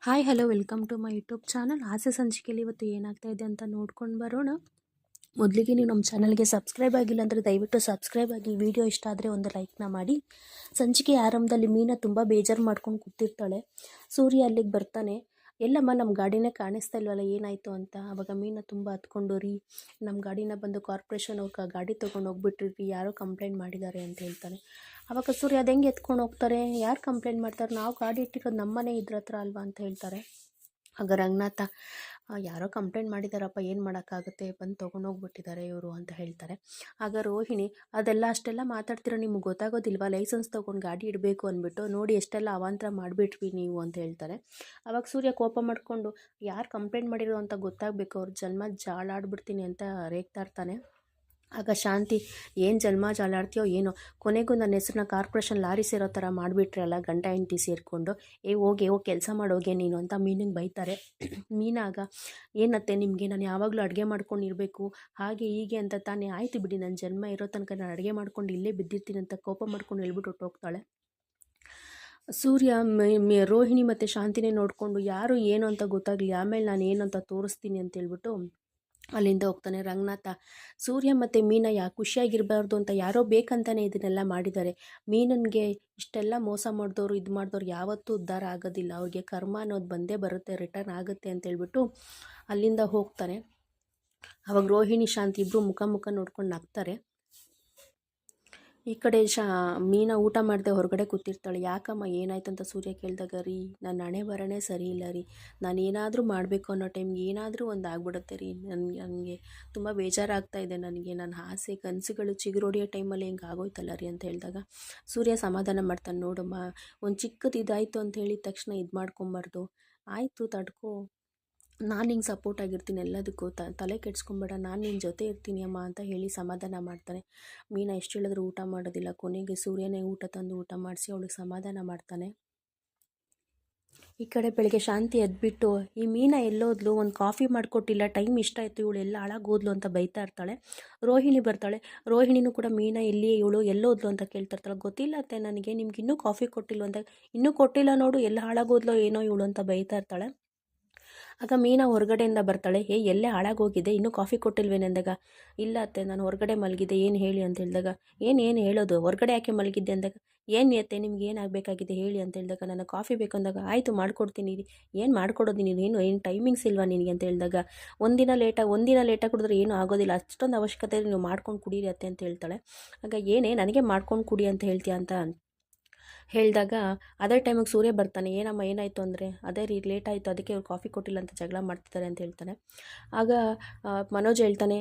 Hi hello welcome to my YouTube channel. ಹಾಸ್ಯ ಸಂಚಿಕೆಯಲ್ಲಿ ಇವತ್ತು ಏನಾಗ್ತಾ ಇದೆ ಅಂತ ನೋಡ್ಕೊಂಡು ಬರೋಣ. ಮೊದಲಿಗೆ ನೀವು ನಮ್ಮ ಚಾನಲ್ಗೆ ಸಬ್ಸ್ಕ್ರೈಬ್ ಆಗಿಲ್ಲ ಅಂದರೆ ದಯವಿಟ್ಟು ಸಬ್ಸ್ಕ್ರೈಬ್ ಆಗಿ. ವಿಡಿಯೋ ಇಷ್ಟ ಆದರೆ ಒಂದು ಲೈಕ್ನ ಮಾಡಿ. ಸಂಚಿಕೆ ಆರಂಭದಲ್ಲಿ ಮೀನಾ ತುಂಬ ಬೇಜಾರು ಮಾಡ್ಕೊಂಡು ಕೂತಿರ್ತಾಳೆ. ಸೂರ್ಯ ಅಲ್ಲಿಗೆ ಬರ್ತಾನೆ. ಎಲ್ಲಮ್ಮ ನಮ್ಮ ಗಾಡಿನೇ ಕಾಣಿಸ್ತಾ ಇಲ್ವಲ್ಲ, ಏನಾಯಿತು ಅಂತ. ಆವಾಗ ಮೀನಾ ತುಂಬ ಹತ್ಕೊಂಡು, ರೀ ನಮ್ಮ ಗಾಡಿನ ಬಂದು ಕಾರ್ಪೊರೇಷನ್ ಅವ್ರು ಗಾಡಿ ತೊಗೊಂಡು ಹೋಗ್ಬಿಟ್ರಿ, ಯಾರೋ ಕಂಪ್ಲೇಂಟ್ ಮಾಡಿದ್ದಾರೆ ಅಂತ ಹೇಳ್ತಾನೆ. ಆವಾಗ ಸೂರ್ಯ ಅದು ಹೆಂಗೆ ಎತ್ಕೊಂಡು ಹೋಗ್ತಾರೆ, ಯಾರು ಕಂಪ್ಲೇಂಟ್ ಮಾಡ್ತಾರೆ, ನಾವು ಗಾಡಿ ಇಟ್ಟಿರೋದು ನಮ್ಮನೆ ಇದ್ರ ಹತ್ರ ಅಲ್ವಾ ಅಂತ ಹೇಳ್ತಾರೆ. ಆಗ ರಂಗನಾಥ, ಯಾರೋ ಕಂಪ್ಲೇಂಟ್ ಮಾಡಿದಾರಪ್ಪ, ಏನು ಮಾಡೋಕ್ಕಾಗುತ್ತೆ, ಬಂದು ತೊಗೊಂಡೋಗ್ಬಿಟ್ಟಿದ್ದಾರೆ ಇವರು ಅಂತ ಹೇಳ್ತಾರೆ. ಆಗ ರೋಹಿಣಿ, ಅದೆಲ್ಲ ಅಷ್ಟೆಲ್ಲ ಮಾತಾಡ್ತಿರೋ ನಿಮ್ಗೆ ಗೊತ್ತಾಗೋದಿಲ್ವಾ, ಲೈಸೆನ್ಸ್ ತೊಗೊಂಡು ಗಾಡಿ ಇಡಬೇಕು ಅಂದ್ಬಿಟ್ಟು, ನೋಡಿ ಎಷ್ಟೆಲ್ಲ ಅವಾಂತರ ಮಾಡಿಬಿಟ್ವಿ ನೀವು ಅಂತ ಹೇಳ್ತಾರೆ. ಆವಾಗ ಸೂರ್ಯ ಕೋಪ ಮಾಡಿಕೊಂಡು, ಯಾರು ಕಂಪ್ಲೇಂಟ್ ಮಾಡಿರೋ ಅಂತ ಗೊತ್ತಾಗಬೇಕು, ಅವ್ರ ಜನ್ಮ ಜಾಳಾಡ್ಬಿಡ್ತೀನಿ ಅಂತ ರೇಗ್ತಾ ಇರ್ತಾನೆ. ಆಗ ಶಾಂತಿ, ಏನು ಜನ್ಮ ಜಾಲಾಡ್ತೀಯೋ ಏನೋ, ಕೊನೆಗೂ ನನ್ನ ಹೆಸ್ರನ್ನ ಕಾರ್ಪೊರೇಷನ್ ಲಾರಿ ಸೇರೋ ಥರ ಮಾಡಿಬಿಟ್ರಲ್ಲ ಗಂಡ ಹೆಂಡತಿ ಸೇರಿಕೊಂಡು, ಹೋಗಿ ಕೆಲಸ ಮಾಡೋಗೆ ನೀನು ಅಂತ ಮೀನಿಗೆ ಬೈತಾರೆ. ಮೀನಾಗ, ಏನತ್ತೆ ನಿಮಗೆ, ನಾನು ಯಾವಾಗಲೂ ಅಡುಗೆ ಮಾಡ್ಕೊಂಡಿರಬೇಕು ಹಾಗೆ ಹೀಗೆ ಅಂತ ತಾನೇ, ಆಯ್ತು ಬಿಡಿ, ನನ್ನ ಜನ್ಮ ಇರೋ ತನಕ ನಾನು ಅಡುಗೆ ಮಾಡ್ಕೊಂಡು ಇಲ್ಲೇ ಬಿದ್ದಿರ್ತೀನಿ ಅಂತ ಕೋಪ ಮಾಡ್ಕೊಂಡು ಹೇಳ್ಬಿಟ್ಟು ಹೊಟ್ಟೋಗ್ತಾಳೆ. ಸೂರ್ಯ ರೋಹಿಣಿ ಮತ್ತು ಶಾಂತಿನೇ ನೋಡಿಕೊಂಡು, ಯಾರು ಏನು ಅಂತ ಗೊತ್ತಾಗಲಿ, ಆಮೇಲೆ ನಾನು ಏನು ಅಂತ ತೋರಿಸ್ತೀನಿ ಅಂತ ಹೇಳ್ಬಿಟ್ಟು ಅಲ್ಲಿಂದ ಹೋಗ್ತಾನೆ. ರಂಗನಾಥ, ಸೂರ್ಯ ಮತ್ತು ಮೀನಾ ಖುಷಿಯಾಗಿರಬಾರ್ದು ಅಂತ ಯಾರೋ ಬೇಕಂತಾನೆ ಇದನ್ನೆಲ್ಲ ಮಾಡಿದ್ದಾರೆ. ಮೀನನ್ಗೆ ಇಷ್ಟೆಲ್ಲ ಮೋಸ ಮಾಡಿದವರು ಇದು ಮಾಡಿದವ್ರು ಯಾವತ್ತೂ ಉದ್ಧಾರ ಆಗೋದಿಲ್ಲ, ಅವ್ರಿಗೆ ಕರ್ಮ ಅನ್ನೋದು ಬಂದೇ ಬರುತ್ತೆ, ರಿಟರ್ನ್ ಆಗುತ್ತೆ ಅಂತ ಹೇಳ್ಬಿಟ್ಟು ಅಲ್ಲಿಂದ ಹೋಗ್ತಾನೆ. ಅವಾಗ ರೋಹಿಣಿ ಶಾಂತಿ ಇಬ್ಬರು ಮುಖ ನೋಡ್ಕೊಂಡು ನಗ್ತಾರೆ. ಈ ಕಡೆ ಮೀನಾ ಊಟ ಮಾಡದೆ ಹೊರಗಡೆ ಕೂತಿರ್ತಾಳೆ. ಯಾಕಮ್ಮ ಏನಾಯ್ತು ಅಂತ ಸೂರ್ಯ ಕೇಳಿದಾಗ, ರೀ ನನ್ನ ಹಣೆ ಬರನೇ ಸರಿ ಇಲ್ಲ ರೀ, ನಾನು ಏನಾದರೂ ಮಾಡಬೇಕು ಅನ್ನೋ ಟೈಮ್ಗೆ ಏನಾದರೂ ಒಂದು ಆಗ್ಬಿಡುತ್ತೆ ರೀ, ನನಗೆ ತುಂಬ ಬೇಜಾರಾಗ್ತಾ ಇದೆ, ನನಗೆ ನನ್ನ ಆಸೆ ಕನಸುಗಳು ಚಿಗುರೊಡೆಯೋ ಟೈಮಲ್ಲಿ ಹಿಂಗೆ ಆಗೋಯ್ತಲ್ಲ ರೀ ಅಂತ ಹೇಳಿದಾಗ ಸೂರ್ಯ ಸಮಾಧಾನ ಮಾಡ್ತಾನೆ. ನೋಡಮ್ಮ, ಒಂದು ಚಿಕ್ಕದು ಇದಾಯಿತು ಅಂತ ಹೇಳಿದ ತಕ್ಷಣ ಇದು ಮಾಡ್ಕೊಬಾರ್ದು, ಆಯಿತು ತಡ್ಕೋ, ನಾನು ನಿಂಗೆ ಸಪೋರ್ಟ್ ಆಗಿರ್ತೀನಿ, ಎಲ್ಲದಕ್ಕೂ ತಲೆ ಕೆಡ್ಸ್ಕೊಬೇಡ, ನಾನು ನಿನ್ನ ಜೊತೆ ಇರ್ತೀನಿ ಅಮ್ಮ ಅಂತ ಹೇಳಿ ಸಮಾಧಾನ ಮಾಡ್ತಾನೆ. ಮೀನಾ ಎಷ್ಟು ಹೇಳಿದ್ರು ಊಟ ಮಾಡೋದಿಲ್ಲ. ಕೊನೆಗೆ ಸೂರ್ಯನೇ ಊಟ ತಂದು ಊಟ ಮಾಡಿಸಿ ಅವಳಿಗೆ ಸಮಾಧಾನ ಮಾಡ್ತಾನೆ. ಈ ಕಡೆ ಬೆಳಗ್ಗೆ ಶಾಂತಿ ಎದ್ಬಿಟ್ಟು, ಈ ಮೀನಾ ಎಲ್ಲೋದ್ಲು, ಒಂದು ಕಾಫಿ ಮಾಡಿಕೊಟ್ಟಿಲ್ಲ, ಟೈಮ್ ಇಷ್ಟ ಆಯಿತು, ಇವಳು ಎಲ್ಲ ಹಾಳಾಗೋದ್ಲು ಅಂತ ಬೈತಾ ಇರ್ತಾಳೆ. ರೋಹಿಣಿ ಬರ್ತಾಳೆ. ರೋಹಿಣಿನೂ ಕೂಡ ಮೀನಾ ಎಲ್ಲಿ, ಇವಳು ಎಲ್ಲೋದ್ಲು ಅಂತ ಕೇಳ್ತಾ ಇರ್ತಾಳೆ. ಗೊತ್ತಿಲ್ಲ ಅತ್ತೆ ನನಗೆ, ನಿಮ್ಗೆ ಇನ್ನೂ ಕಾಫಿ ಕೊಟ್ಟಿಲ್ಲ ಅಂತ. ಇನ್ನೂ ಕೊಟ್ಟಿಲ್ಲ ನೋಡು, ಎಲ್ಲ ಹಾಳಾಗೋದ್ಲೋ ಏನೋ ಇವಳು ಅಂತ ಬೈತಾ ಇರ್ತಾಳೆ. ಆಗ ಮೀನಾ ಹೊರಗಡೆಯಿಂದ ಬರ್ತಾಳೆ. ಎಲ್ಲೇ ಹಾಳಾಗೋಗಿದೆ, ಇನ್ನೂ ಕಾಫಿ ಕೊಟ್ಟಿಲ್ವೇನೆಂದಾಗ, ಇಲ್ಲ ಅತ್ತೆ ನಾನು ಹೊರಗಡೆ ಮಲಗಿದ್ದೆ, ಏನು ಹೇಳಿ ಅಂತ ಹೇಳಿದಾಗ, ಏನು ಹೇಳೋದು, ಹೊರಗಡೆ ಯಾಕೆ ಮಲಗಿದ್ದೆ ಅಂದಾಗ, ಏನು ಅತ್ತೆ ನಿಮ್ಗೆ ಏನಾಗಬೇಕಾಗಿದೆ ಹೇಳಿ ಅಂತ ಹೇಳಿದಾಗ, ನನಗೆ ಕಾಫಿ ಬೇಕು ಅಂದಾಗ, ಆಯಿತು ಮಾಡ್ಕೊಡ್ತೀನಿ, ಏನು ಮಾಡ್ಕೊಡೋದು ನೀನು, ಏನು ಟೈಮಿಂಗ್ಸ್ ಇಲ್ವಾ ನಿನಗೆ ಅಂತ ಹೇಳಿದಾಗ, ಒಂದಿನ ಲೇಟಾಗಿ ಕುಡಿದ್ರೆ ಏನೂ ಆಗೋದಿಲ್ಲ, ಅಷ್ಟೊಂದು ಅವಶ್ಯಕತೆ ನೀವು ಮಾಡ್ಕೊಂಡು ಕುಡೀರಿ ಅತ್ತೆ ಅಂತ ಹೇಳ್ತಾಳೆ. ಆಗ ನನಗೆ ಮಾಡ್ಕೊಂಡು ಕುಡಿ ಅಂತ ಹೇಳ್ತೀಯ ಅಂತ ಹೇಳಿದಾಗ ಅದೇ ಟೈಮಿಗೆ ಸೂರ್ಯ ಬರ್ತಾನೆ. ಏನಮ್ಮ ಏನಾಯಿತು ಅಂದರೆ, ಅದೇ ರೀ ಲೇಟ್ ಆಯಿತು, ಅದಕ್ಕೆ ಅವ್ರು ಕಾಫಿ ಕೊಟ್ಟಿಲ್ಲ ಅಂತ ಜಗಳ ಮಾಡ್ತಿದ್ದಾರೆ ಅಂತ ಹೇಳ್ತಾನೆ. ಆಗ ಮನೋಜ್ ಹೇಳ್ತಾನೆ,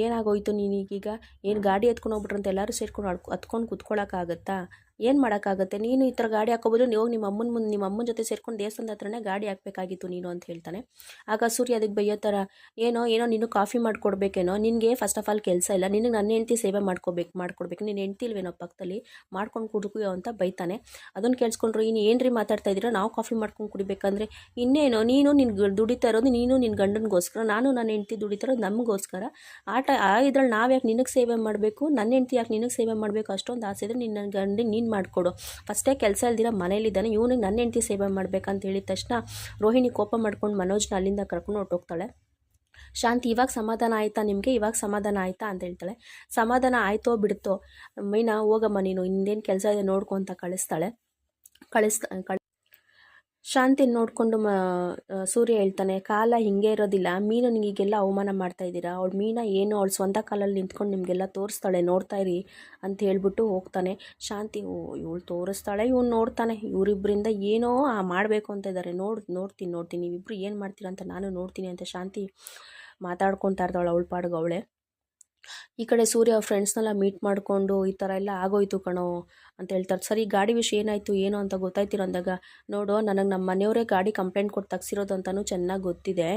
ಏನಾಗೋಯ್ತು ನೀನೀಗೀಗ, ಏನು ಗಾಡಿ ಎತ್ಕೊಂಡು ಹೋಗ್ಬಿಟ್ರು ಅಂತ ಎಲ್ಲರೂ ಸೇರ್ಕೊಂಡು ಹತ್ಕೊಂಡು ಕುತ್ಕೊಳ್ಳೋಕ್ಕಾಗತ್ತಾ, ಏನು ಮಾಡೋಕ್ಕಾಗತ್ತೆ, ನೀನು ಈ ಥರ ಗಾಡಿ ಹಾಕೋಬೋದು, ನೀವು ನಿಮ್ಮ ಅಮ್ಮನ ಜೊತೆ ಸೇರ್ಕೊಂಡು ದೇವಸ್ಥಾನದ ಹತ್ರನೇ ಗಾಡಿ ಹಾಕಬೇಕಾಗಿತ್ತು ನೀನು ಅಂತ ಹೇಳ್ತಾನೆ. ಆಗ ಸೂರ್ಯ ಅದಕ್ಕೆ ಬೈಯೋ ಥರ, ಏನೋ ನೀನು ಕಾಫಿ ಮಾಡಿಕೊಡ್ಬೇಕೇನೋ, ನಿನಗೆ ಫಸ್ಟ್ ಆಫ್ ಆಲ್ ಕೆಲಸ ಇಲ್ಲ, ನಿನಗೆ ನನ್ನ ಹೆಂಡ್ತಿ ಸೇವೆ ಮಾಡ್ಕೊಡ್ಬೇಕು, ನೀನು ಹೆಂಡ್ತಿ ಇಲ್ವೇನೋ ಪಕ್ಕದಲ್ಲಿ ಮಾಡ್ಕೊಂಡು ಕುಡ್ಕೋ ಅಂತ ಬೈತಾನೆ. ಅದನ್ನು ಕೇಳಿಸ್ಕೊಂಡ್ರು, ಇನ್ನು ಏನು ರೀ ಮಾತಾಡ್ತಾ ಇದ್ದೀರಾ, ನಾವು ಕಾಫಿ ಮಾಡ್ಕೊಂಡು ಕುಡಿಬೇಕಂದ್ರೆ ಇನ್ನೇನು, ನೀನು ನಿನ್ನ ದುಡಿತಾ ಇರೋದು ನೀನು ನಿನ್ನ ಗಂಡನಿಗೋಸ್ಕರ, ನಾನು ನನ್ನ ಹೆಂಡ್ತಿ ದುಡಿತಾ ಇರೋದು ನಮಗೋಸ್ಕರ, ಇದ್ರಲ್ಲಿ ನಾವು ಯಾಕೆ ನಿನಗೆ ಸೇವೆ ಮಾಡಬೇಕು, ನನ್ನ ಹೆಂಡ್ತಿ ಯಾಕೆ ನಿನಗೆ ಸೇವೆ ಮಾಡಬೇಕು, ಅಷ್ಟೊಂದು ಆಸೆ ಇದ್ರೆ ನಿನ್ನ ಗಂಡಿಗೆ ನೀನು ಮಾಡಿಕೊಡು, ಫಸ್ಟೇ ಕೆಲಸ ಇಲ್ದಿರ ಮನೇಲಿದ್ದಾನೆ, ಇವನಿಗೆ ನನ್ನ ಹೆಂಡ್ತಿ ಸೇವೆ ಮಾಡಬೇಕಂತ ಹೇಳಿದ ತಕ್ಷಣ ರೋಹಿಣಿ ಕೋಪ ಮಾಡ್ಕೊಂಡು ಮನೋಜ್ನ ಅಲ್ಲಿಂದ ಕರ್ಕೊಂಡು ಹೊರಟೋಗ್ತಾಳೆ. ಶಾಂತಿ, ಇವಾಗ ಸಮಾಧಾನ ಆಯಿತಾ ನಿಮಗೆ, ಇವಾಗ ಸಮಾಧಾನ ಆಯಿತಾ ಅಂತ ಹೇಳ್ತಾಳೆ. ಸಮಾಧಾನ ಆಯಿತೋ ಬಿಡುತ್ತೋ, ಮೀನಾ ಹೋಗಮ್ಮ ನೀನು, ಇನ್ನೇನು ಕೆಲಸ ಇದೆ ನೋಡ್ಕೊ ಅಂತ ಕಳಿಸ್ತಾಳೆ. ಶಾಂತಿ ನೋಡಿಕೊಂಡು ಸೂರ್ಯ ಹೇಳ್ತಾನೆ, ಕಾಲ ಹಿಂಗೆ ಇರೋದಿಲ್ಲ, ಮೀನನಿಗೆಲ್ಲ ಅವಮಾನ ಮಾಡ್ತಾ ಇದ್ದೀರಾ, ಅವಳು ಮೀನಾ ಏನು ಅವಳು ಸ್ವಂತ ಕಾಲಲ್ಲಿ ನಿಂತ್ಕೊಂಡು ನಿಮಗೆಲ್ಲ ತೋರಿಸ್ತಾಳೆ, ನೋಡ್ತಾ ಇರಿ ಅಂತ ಹೇಳ್ಬಿಟ್ಟು ಹೋಗ್ತಾನೆ. ಶಾಂತಿ, ಇವಳು ತೋರಿಸ್ತಾಳೆ, ಇವನು ನೋಡ್ತಾನೆ, ಇವರಿಬ್ಬರಿಂದ ಏನೋ ಮಾಡಬೇಕು ಅಂತ ಇದ್ದಾರೆ, ನೋಡ್ತೀನಿ ನೀವಿಬ್ಬರು ಏನು ಮಾಡ್ತೀರಾ ಅಂತ ನಾನು ನೋಡ್ತೀನಿ ಅಂತ ಶಾಂತಿ ಮಾತಾಡ್ಕೊತಾ ಇರ್ತಾಳೆ ಅವಳ ಪಾಡ್ಗೆ ಅವಳೆ. ಈ ಕಡೆ ಸೂರ್ಯ ಫ್ರೆಂಡ್ಸ್ನೆಲ್ಲ ಮೀಟ್ ಮಾಡಿಕೊಂಡು, ಈ ಥರ ಎಲ್ಲ ಆಗೋಯ್ತು ಕಣೋ ಅಂತ ಹೇಳ್ತಾರೆ. ಸರಿ ಗಾಡಿ ವಿಷಯ ಏನಾಯಿತು ಏನು ಅಂತ ಗೊತ್ತಾಯ್ತಿರೋ ಅಂದಾಗ, ನೋಡು ನನಗೆ ನಮ್ಮ ಮನೆಯವರೇ ಗಾಡಿ ಕಂಪ್ಲೇಂಟ್ ಕೊಟ್ಟು ತೆಗ್ಸಿರೋದು ಅಂತಲೂ ಚೆನ್ನಾಗಿ ಗೊತ್ತಿದೆ,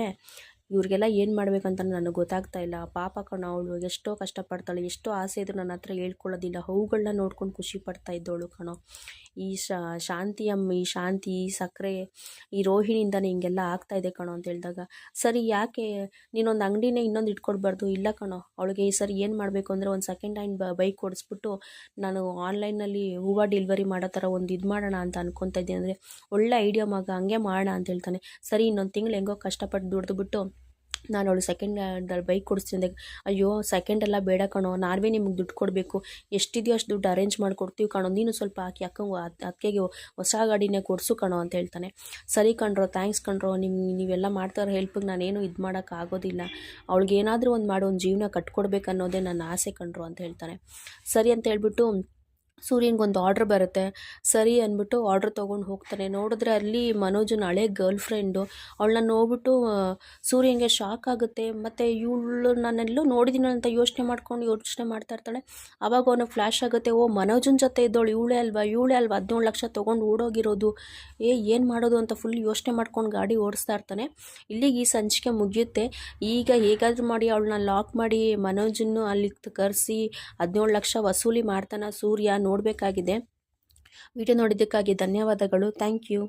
ಇವ್ರಿಗೆಲ್ಲ ಏನು ಮಾಡಬೇಕಂತ ನನಗೆ ಗೊತ್ತಾಗ್ತಾ ಇಲ್ಲ. ಪಾಪ ಕಣೋ ಅವಳು, ಎಷ್ಟೋ ಕಷ್ಟಪಡ್ತಾಳೆ, ಎಷ್ಟೋ ಆಸೆ ಇದ್ರು ನನ್ನ ಹತ್ರ ಹೇಳ್ಕೊಳ್ಳೋದಿಲ್ಲ. ಅವುಗಳನ್ನ ನೋಡ್ಕೊಂಡು ಖುಷಿ ಪಡ್ತಾ ಇದ್ದವಳು ಕಣೋ. ಈ ಈ ಶಾಂತಿ, ಈ ಸಕ್ಕರೆ, ಈ ರೋಹಿಣಿಯಿಂದನೇ ಹಿಂಗೆಲ್ಲ ಆಗ್ತಾಯಿದೆ ಕಣೋ ಅಂತ ಹೇಳಿದಾಗ, ಸರಿ ಯಾಕೆ ನೀನೊಂದು ಅಂಗಡಿನೇ ಇನ್ನೊಂದು ಇಟ್ಕೊಡ್ಬಾರ್ದು? ಇಲ್ಲ ಕಣೋ, ಅವಳಿಗೆ ಈ ಸರಿ ಏನು ಮಾಡಬೇಕು ಅಂದರೆ ಒಂದು ಸೆಕೆಂಡ್ ಹ್ಯಾಂಡ್ ಬೈಕ್ ಕೊಡಿಸ್ಬಿಟ್ಟು ನಾನು ಆನ್ಲೈನಲ್ಲಿ ಹೂವು ಡೆಲಿವರಿ ಮಾಡೋ ಥರ ಒಂದು ಇದು ಮಾಡೋಣ ಅಂತ ಅನ್ಕೊತಾ ಇದ್ದೀನಿ. ಅಂದರೆ ಒಳ್ಳೆ ಐಡಿಯಾ ಮಗ, ಹಂಗೆ ಮಾಡೋಣ ಅಂತ ಹೇಳ್ತಾನೆ. ಸರಿ ಇನ್ನೊಂದು ತಿಂಗಳು ಹೆಂಗೋ ಕಷ್ಟಪಟ್ಟು ದುಡ್ದುಬಿಟ್ಟು ನಾನು ಅವಳು ಸೆಕೆಂಡ್ ಹ್ಯಾಂಡ್ ಬೈಕ್ ಕೊಡಿಸ್ತೀನಿ. ಅಯ್ಯೋ ಸೆಕೆಂಡ್ ಬೇಡ ಕಣೋ, ನಾವೇ ನಿಮಗೆ ದುಡ್ಡು ಕೊಡಬೇಕು, ಎಷ್ಟಿದೆಯೋ ಅಷ್ಟು ದುಡ್ಡು ಅರೇಂಜ್ ಮಾಡಿಕೊಡ್ತೀವಿ ಕಣೋ, ನೀನು ಸ್ವಲ್ಪ ಹಾಕಿ ಅಕ್ಕಗೆ ಹೊಸ ಗಾಡಿನೇ ಕೊಡಿಸು ಕಣೋ ಅಂತ ಹೇಳ್ತಾನೆ. ಸರಿ ಕಣ್ರೋ, ಥ್ಯಾಂಕ್ಸ್ ಕಣ್ರೋ, ನೀವೆಲ್ಲ ಮಾಡ್ತಾರೋ ಹೆಲ್ಪಿಗೆ ನಾನೇನು ಇದು ಮಾಡೋಕ್ಕಾಗೋದಿಲ್ಲ. ಅವಳಿಗೆ ಏನಾದರೂ ಒಂದು ಮಾಡಿ ಒಂದು ಜೀವನ ಕಟ್ಕೊಡ್ಬೇಕು ಅನ್ನೋದೇ ನನ್ನ ಆಸೆ ಕಣ್ರೋ ಅಂತ ಹೇಳ್ತಾನೆ. ಸರಿ ಅಂತ ಹೇಳ್ಬಿಟ್ಟು ಸೂರ್ಯನಿಗೊಂದು ಆರ್ಡ್ರ್ ಬರುತ್ತೆ. ಸರಿ ಅಂದ್ಬಿಟ್ಟು ಆರ್ಡ್ರ್ ತೊಗೊಂಡು ಹೋಗ್ತಾನೆ. ನೋಡಿದ್ರೆ ಅಲ್ಲಿ ಮನೋಜನ ಹಳೆ ಗರ್ಲ್ ಫ್ರೆಂಡು. ಅವಳನ್ನ ನೋಡ್ಬಿಟ್ಟು ಸೂರ್ಯನಿಗೆ ಶಾಕ್ ಆಗುತ್ತೆ. ಮತ್ತು ಇವಳು ನಾನೆಲ್ಲೋ ನೋಡಿದ್ದೀನಿ ಅಂತ ಯೋಚನೆ ಮಾಡ್ತಾ ಇರ್ತಾಳೆ. ಆವಾಗ ಅವನಿಗೆ ಫ್ಲ್ಯಾಶ್ ಆಗುತ್ತೆ, ಓ ಮನೋಜನ ಜೊತೆ ಇದ್ದವಳು ಇವಳೇ ಅಲ್ವಾ 17 ಲಕ್ಷ ತೊಗೊಂಡು ಓಡೋಗಿರೋದು, ಏನು ಮಾಡೋದು ಅಂತ ಫುಲ್ ಯೋಚನೆ ಮಾಡ್ಕೊಂಡು ಗಾಡಿ ಓಡಿಸ್ತಾ ಇರ್ತಾನೆ. ಇಲ್ಲಿಗೆ ಈ ಸಂಚಿಕೆ ಮುಗಿಯುತ್ತೆ. ಈಗ ಹೇಗಾದರೂ ಮಾಡಿ ಅವಳನ್ನ ಲಾಕ್ ಮಾಡಿ ಮನೋಜನ್ನು ಅಲ್ಲಿ ಕರೆಸಿ 17 ಲಕ್ಷ ವಸೂಲಿ ಮಾಡ್ತಾನೆ ಸೂರ್ಯ, ನೋಡಬೇಕಾಗಿದೆ. ವಿಡಿಯೋ ನೋಡಿದ್ದಕ್ಕಾಗಿ ಧನ್ಯವಾದಗಳು. Thank you.